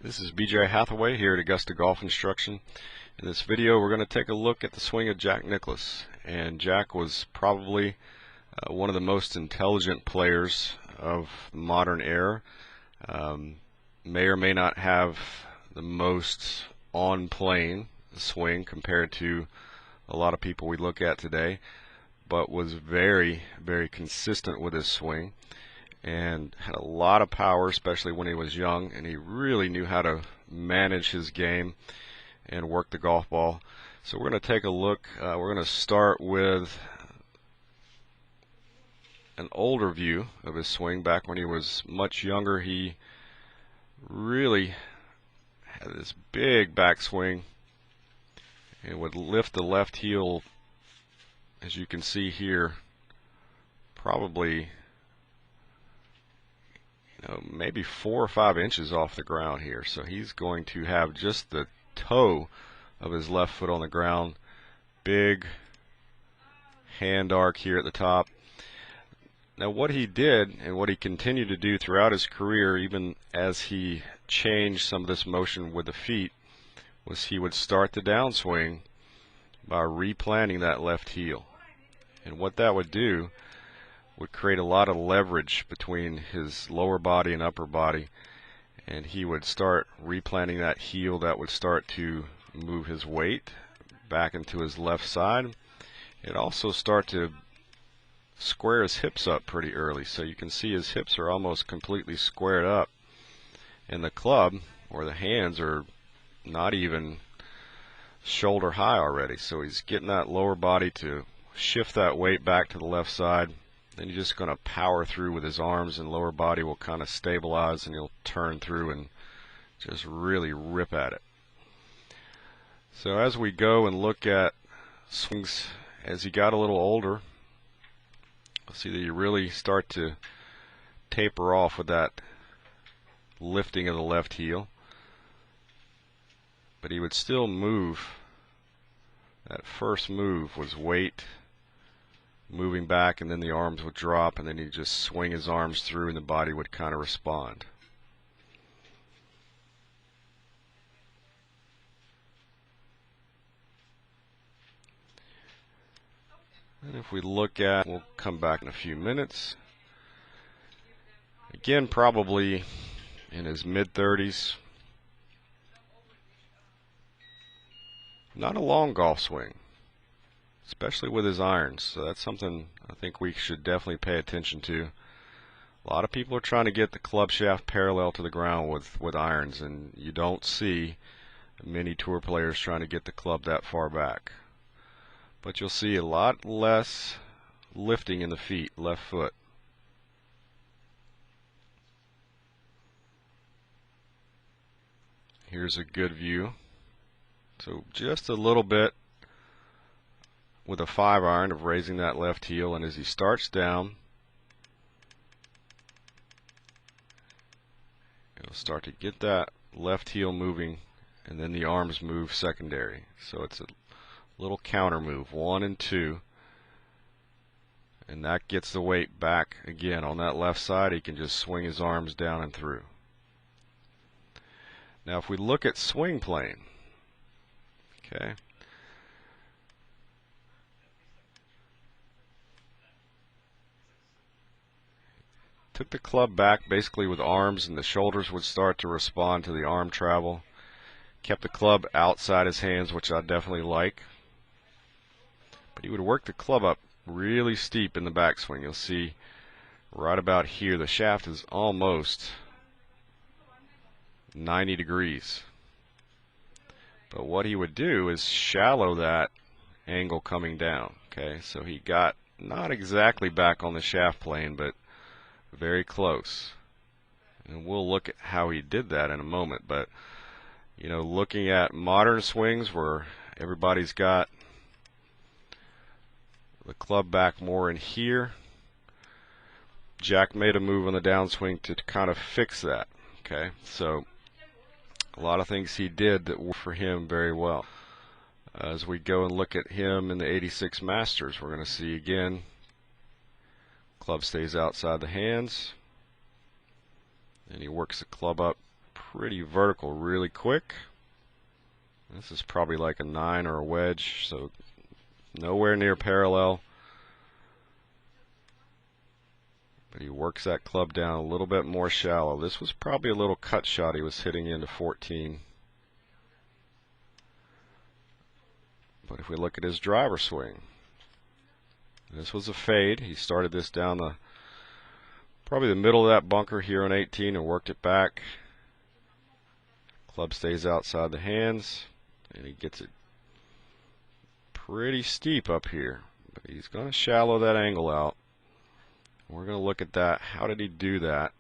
This is BJ Hathaway here at Augusta Golf Instruction. In this video we're going to take a look at the swing of Jack Nicklaus. And Jack was probably one of the most intelligent players of the modern era. May or may not have the most on-plane swing compared to a lot of people we look at today, but was very, very consistent with his swing and had a lot of power, especially when he was young, and he really knew how to manage his game and work the golf ball. So we're going to take a look. We're going to start with an older view of his swing. Back when he was much younger, he really had this big backswing and would lift the left heel, as you can see here, probably maybe 4 or 5 inches off the ground here. So he's going to have just the toe of his left foot on the ground. Big hand arc here at the top. Now what he did and what he continued to do throughout his career, even as he changed some of this motion with the feet, was he would start the downswing by replanting that left heel. And what that would do would create a lot of leverage between his lower body and upper body, and he would start replanting that heel. That would start to move his weight back into his left side. It also start to square his hips up pretty early, so you can see his hips are almost completely squared up, and the club or the hands are not even shoulder high already. So he's getting that lower body to shift that weight back to the left side. Then you're just going to power through with his arms, and lower body will kind of stabilize, and he'll turn through and just really rip at it. So as we go and look at swings as he got a little older, you'll see that you really start to taper off with that lifting of the left heel. But he would still move. That first move was weight moving back, and then the arms would drop, and then he'd just swing his arms through, and the body would kind of respond. And if we look at, we'll come back in a few minutes. Again, probably in his mid-30s. Not a long golf swing, especially with his irons. So that's something I think we should definitely pay attention to. A lot of people are trying to get the club shaft parallel to the ground with irons, and you don't see many tour players trying to get the club that far back. But you'll see a lot less lifting in the feet, left foot. Here's a good view. So just a little bit with a 5-iron of raising that left heel, and as he starts down, he'll start to get that left heel moving, and then the arms move secondary. So it's a little counter move, 1 and 2, and that gets the weight back again on that left side. He can just swing his arms down and through. Now if we look at swing plane, okay, took the club back basically with arms, and the shoulders would start to respond to the arm travel. Kept the club outside his hands, which I definitely like. But he would work the club up really steep in the backswing. You'll see right about here the shaft is almost 90 degrees. But what he would do is shallow that angle coming down. Okay, so he got not exactly back on the shaft plane, but very close. And we'll look at how he did that in a moment. But you know, looking at modern swings where everybody's got the club back more in here, Jack made a move on the downswing to kind of fix that. Okay, so a lot of things he did that worked for him very well. As we go and look at him in the '86 Masters, we're going to see again, club stays outside the hands, and he works the club up pretty vertical really quick. This is probably like a 9 or a wedge, so nowhere near parallel. But he works that club down a little bit more shallow. This was probably a little cut shot he was hitting into 14. But if we look at his driver swing, this was a fade. He started this down the probably the middle of that bunker here on 18 and worked it back. Club stays outside the hands, and he gets it pretty steep up here. But he's going to shallow that angle out. We're going to look at that. How did he do that?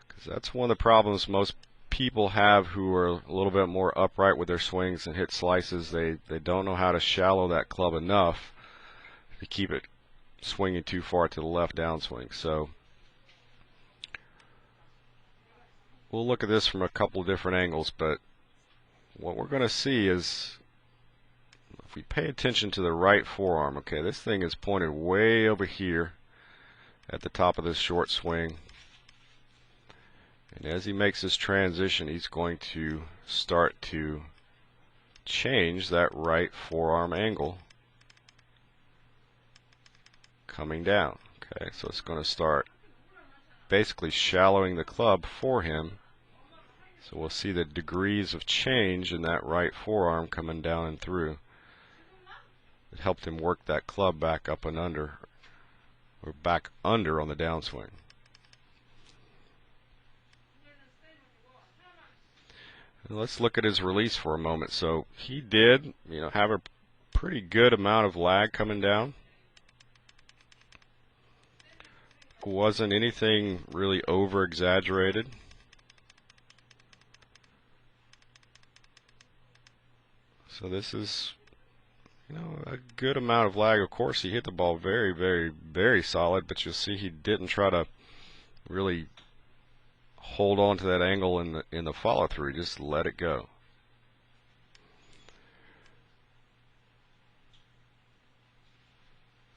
Because that's one of the problems most people have who are a little bit more upright with their swings and hit slices. They don't know how to shallow that club enough to keep it swinging too far to the left downswing. So we'll look at this from a couple of different angles, but what we're going to see is if we pay attention to the right forearm, okay, this thing is pointed way over here at the top of this short swing. And as he makes this transition, he's going to start to change that right forearm angle coming down. Okay, so it's going to start basically shallowing the club for him. So we'll see the degrees of change in that right forearm coming down and through. It helped him work that club back up and under, or back under on the downswing. And let's look at his release for a moment. So he did, have a pretty good amount of lag coming down. It wasn't anything really over exaggerated. So this is, a good amount of lag. Of course, he hit the ball very, very, very solid, but you'll see he didn't try to really hold on to that angle in the follow through. Just let it go.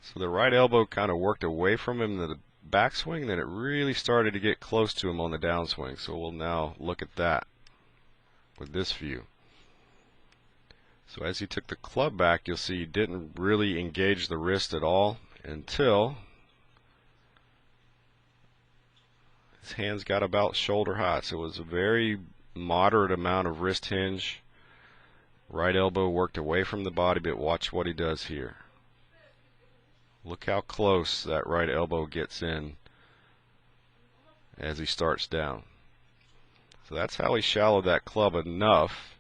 So the right elbow kind of worked away from him in the backswing, then it really started to get close to him on the downswing. So we'll now look at that with this view. So as he took the club back, you'll see he didn't really engage the wrist at all until his hands got about shoulder high. So it was a very moderate amount of wrist hinge. Right elbow worked away from the body, but watch what he does here. Look how close that right elbow gets in as he starts down. So that's how he shallowed that club enough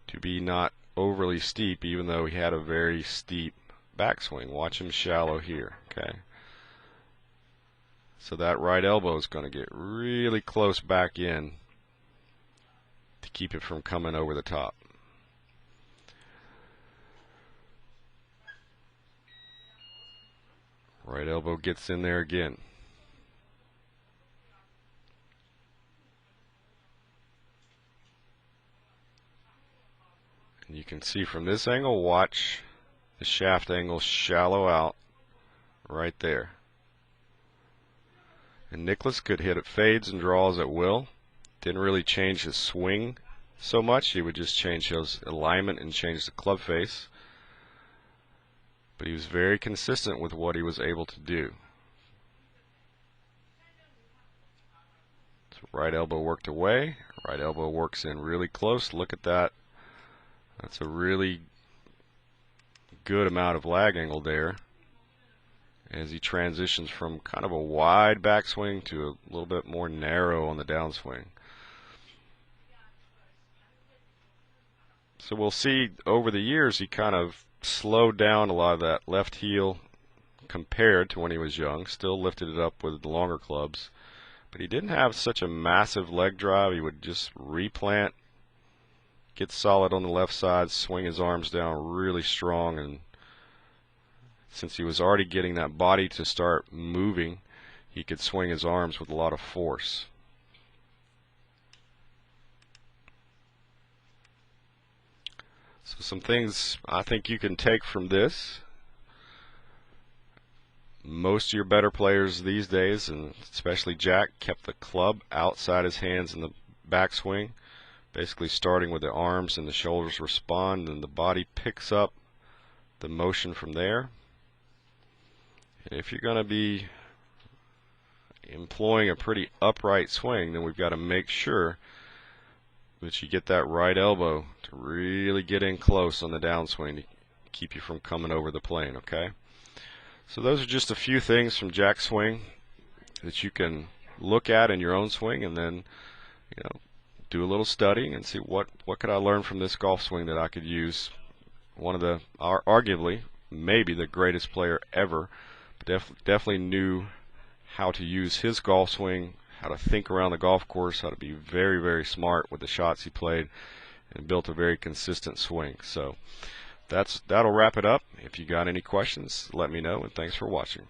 to be not overly steep, even though he had a very steep backswing. Watch him shallow here. Okay. So that right elbow is going to get really close back in to keep it from coming over the top. Right elbow gets in there again. And you can see from this angle, watch the shaft angle shallow out right there. And Nicklaus could hit it fades and draws at will. Didn't really change his swing so much. He would just change his alignment and change the club face. But he was very consistent with what he was able to do. So right elbow worked away. Right elbow works in really close. Look at that. That's a really good amount of lag angle there as he transitions from kind of a wide backswing to a little bit more narrow on the downswing. So we'll see over the years he kind of slowed down a lot of that left heel compared to when he was young. Still lifted it up with longer clubs, but he didn't have such a massive leg drive. He would just replant, get solid on the left side, swing his arms down really strong, and since he was already getting that body to start moving, he could swing his arms with a lot of force. So some things I think you can take from this. Most of your better players these days, and especially Jack, kept the club outside his hands in the backswing, basically starting with the arms and the shoulders respond, and the body picks up the motion from there. And if you're going to be employing a pretty upright swing, then we've got to make sure that you get that right elbow to really get in close on the downswing to keep you from coming over the plane, okay? So those are just a few things from Jack's swing that you can look at in your own swing, and then, you know, do a little studying and see what could I learn from this golf swing that I could use. One of the, arguably, maybe the greatest player ever, but definitely knew how to use his golf swing, how to think around the golf course, how to be very, very smart with the shots he played, and built a very consistent swing. So that'll wrap it up. If you got any questions, let me know, and thanks for watching.